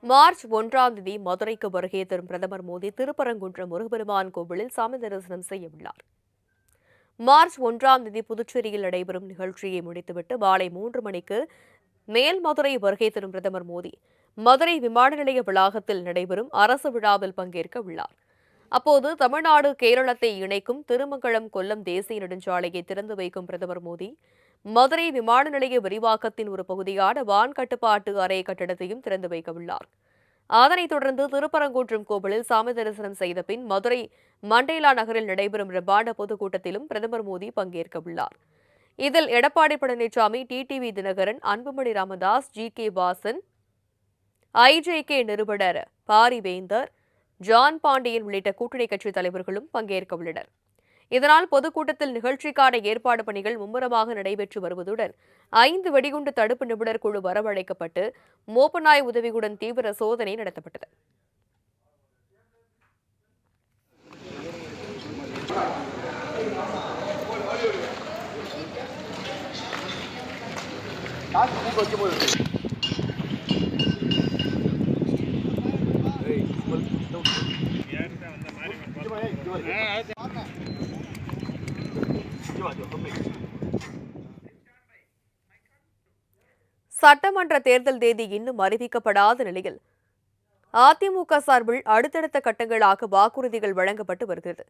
March 1ஆம் தேதி மதுரைக்கு வருகை தரும் பிரதமர் மோடி திருப்பரங்குன்றம் முருகப்பெருமான் கோவிலில் சாமி தரிசனம் செய்ய உள்ளார். மார்ச் 1ஆம் தேதி புதுச்சேரியில் நடைபெறும் நிகழ்ச்சியை முடித்துவிட்டு மாலை 3 மணிக்கு மேல்மதுரை வருகை தரும் பிரதமர் மோடி மதுரை விமான நிலைய வளாகத்தில் நடைபெறும் அரசு விழாவில் பங்கேற்க உள்ளார். அப்போது தமிழ்நாடு கேரளத்தை இணைக்கும் திருமங்கலம் கொல்லம் தேசிய நெடுஞ்சாலையை திறந்து வைக்கும் பிரதமர் மோடி மதுரை விமான நிலைய விரிவாக்கத்தின் ஒரு பகுதியான வான் கட்டுப்பாட்டு அறை கட்டடத்தையும் திறந்து வைக்க உள்ளார். அதனைத் தொடர்ந்து திருப்பரங்குன்றம் கோவிலில் சாமி தரிசனம் செய்த பின் மதுரை மண்டேலா நகரில் நடைபெறும் பிரம்மாண்ட பொதுக்கூட்டத்திலும் பிரதமர் மோடி பங்கேற்க உள்ளார். இதில் எடப்பாடி பழனிசாமி, டிடிவி தினகரன், அன்புமணி ராமதாஸ், ஜி.கே. வாசன், ஐஜேகே நிறுவனர் பாரிவேந்தர், ஜான் பாண்டியன் உள்ளிட்ட கூட்டணி கட்சித் தலைவர்களும் பங்கேற்க உள்ளனர். இதனால் பொதுக்கூட்டத்தில் நிகழ்ச்சிக்கான ஏற்பாடு பணிகள் மும்முரமாக நடைபெற்று வருவதுடன் 5 வெடிகுண்டு தடுப்பு நிபுணர் குழு வரவழைக்கப்பட்டு மோப்பநாய் உதவியுடன் தீவிர சோதனை நடத்தப்பட்டது. சட்டமன்ற தேர்தல் தேதி இன்னும் அறிவிக்கப்படாத நிலையில் அதிமுக சார்பில் அடுத்தடுத்த கட்டங்களாக வாக்குறுதிகள் வழங்கப்பட்டு வருகிறது.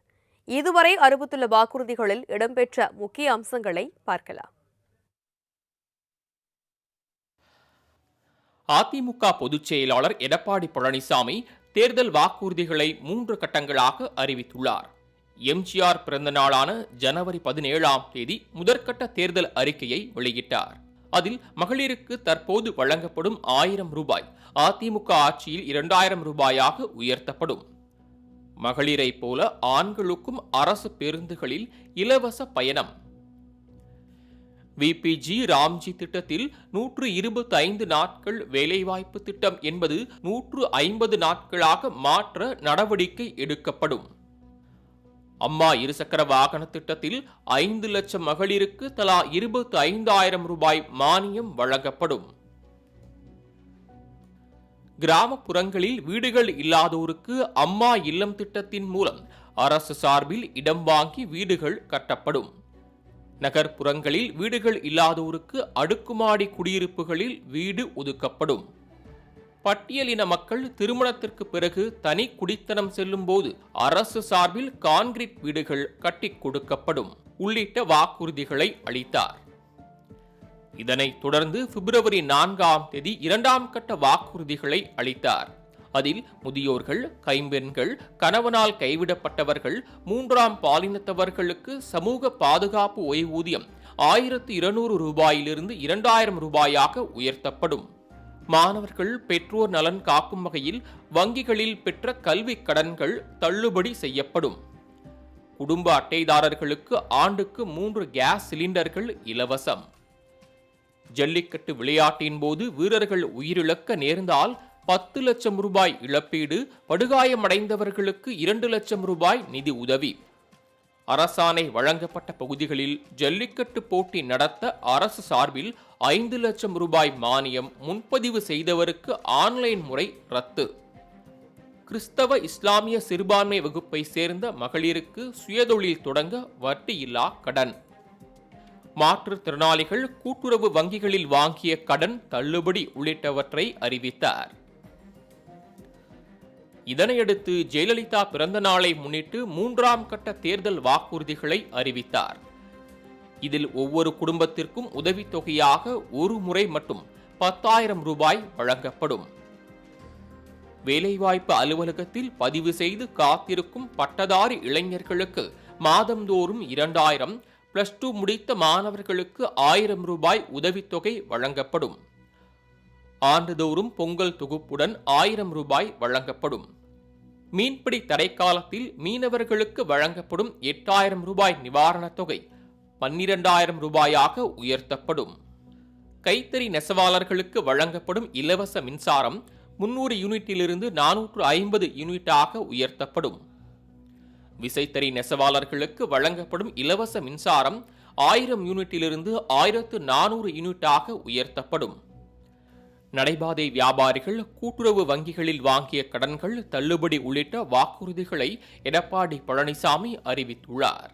இதுவரை அறிவித்துள்ள வாக்குறுதிகளில் இடம்பெற்ற முக்கிய அம்சங்களை பார்க்கலாம். அதிமுக பொதுச் செயலாளர் எடப்பாடி பழனிசாமி தேர்தல் வாக்குறுதிகளை 3 கட்டங்களாக அறிவித்துள்ளார். எம்ஜிஆர் பிறந்த நாளான ஜனவரி 17ஆம் தேதி முதற்கட்ட தேர்தல் அறிக்கையை வெளியிட்டார். அதில் மகளிருக்கு தற்போது வழங்கப்படும் 1000 ரூபாய் அதிமுக ஆட்சியில் 2000 ரூபாயாக உயர்த்தப்படும். மகளிரை போல ஆண்களுக்கும் அரசு பேருந்துகளில் இலவச பயணம். விபிஜி ராம்ஜி திட்டத்தில் 125 நாட்கள் வேலைவாய்ப்பு திட்டம் என்பது 150 நாட்களாக மாற்ற நடவடிக்கை எடுக்கப்படும். அம்மா இருசக்கர வாகன திட்டத்தில் 5 லட்சம் மகளிருக்கு தலா 25,000 ரூபாய் மானியம் வழங்கப்படும். கிராமப்புறங்களில் வீடுகள் இல்லாதோருக்கு அம்மா இல்லம் திட்டத்தின் மூலம் அரசு சார்பில் இடம் வாங்கி வீடுகள் கட்டப்படும். நகர்ப்புறங்களில் வீடுகள் இல்லாதோருக்கு அடுக்குமாடி குடியிருப்புகளில் வீடு ஒதுக்கப்படும். பட்டியலின மக்கள் திருமணத்திற்கு பிறகு தனி குடித்தனம் செல்லும் போது அரசு சார்பில் கான்கிரீட் வீடுகள் கட்டிக் கொடுக்கப்படும் உள்ளிட்ட வாக்குறுதிகளை அளித்தார். இதனைத் தொடர்ந்து பிப்ரவரி 4ஆம் தேதி 2ஆம் கட்ட வாக்குறுதிகளை அளித்தார். அதில் முதியோர்கள், கைம்பெண்கள், கணவனால் கைவிடப்பட்டவர்கள், 3ஆம் பாலினத்தவர்களுக்கு சமூக பாதுகாப்பு ஓய்வூதியம் 1200 ரூபாயிலிருந்து 2000 ரூபாயாக உயர்த்தப்படும். மாணவர்கள் பெற்றோர் நலன் காக்கும் வகையில் வங்கிகளில் பெற்ற கல்வி கடன்கள் தள்ளுபடி செய்யப்படும். குடும்ப அட்டைதாரர்களுக்கு ஆண்டுக்கு 3 கேஸ் சிலிண்டர்கள் இலவசம். ஜல்லிக்கட்டு விளையாட்டின் போது வீரர்கள் உயிரிழக்க நேர்ந்தால் 10 லட்சம் ரூபாய் இழப்பீடு, படுகாயமடைந்தவர்களுக்கு 2 லட்சம் ரூபாய் நிதி உதவி. அரசாணை வழங்கப்பட்ட பகுதிகளில் ஜல்லிக்கட்டு போட்டி நடத்த அரசு சார்பில் 5 லட்சம் ரூபாய் மானியம், முன்பதிவு செய்தவருக்கு ஆன்லைன் முறை ரத்து. கிறிஸ்தவ இஸ்லாமிய சிறுபான்மை வகுப்பை சேர்ந்த மகளிருக்கு சுயதொழில் தொடங்க வட்டியில்லா கடன். மாற்றுத்திறனாளிகள் கூட்டுறவு வங்கிகளில் வாங்கிய கடன் தள்ளுபடி உள்ளிட்டவற்றை அறிவித்தார். இதனையடுத்து ஜெயலலிதா பிறந்த நாளை முன்னிட்டு 3ஆம் கட்ட தேர்தல் வாக்குறுதிகளை அறிவித்தார். இதில் ஒவ்வொரு குடும்பத்திற்கும் உதவித்தொகையாக ஒரு முறை மட்டும் 10,000 ரூபாய் வழங்கப்படும். வேலைவாய்ப்பு அலுவலகத்தில் பதிவு செய்து காத்திருக்கும் பட்டதாரி இளைஞர்களுக்கு மாதந்தோறும் 2,000, +2 முடித்த மாணவர்களுக்கு 1000 ரூபாய் உதவித்தொகை வழங்கப்படும். ஆண்டுதோறும் பொங்கல் தொகுப்புடன் 1000 ரூபாய் வழங்கப்படும். மீன்பிடி தடைக்காலத்தில் மீனவர்களுக்கு வழங்கப்படும் 8,000 ரூபாய் நிவாரணத் தொகை 12,000 ரூபாயாக உயர்த்தப்படும். கைத்தறி நெசவாளர்களுக்கு வழங்கப்படும் இலவச மின்சாரம் 300 யூனிட்டிலிருந்து 450 யூனிட்டாக உயர்த்தப்படும். விசைத்தறி நெசவாளர்களுக்கு வழங்கப்படும் இலவச மின்சாரம் 1000 யூனிட்டிலிருந்து 1400 யூனிட்டாக உயர்த்தப்படும். நடைபாதை வியாபாரிகள் கூட்டுறவு வங்கிகளில் வாங்கிய கடன்கள் தள்ளுபடி உள்ளிட்ட வாக்குறுதிகளை எடப்பாடி பழனிசாமி அறிவித்துள்ளார்.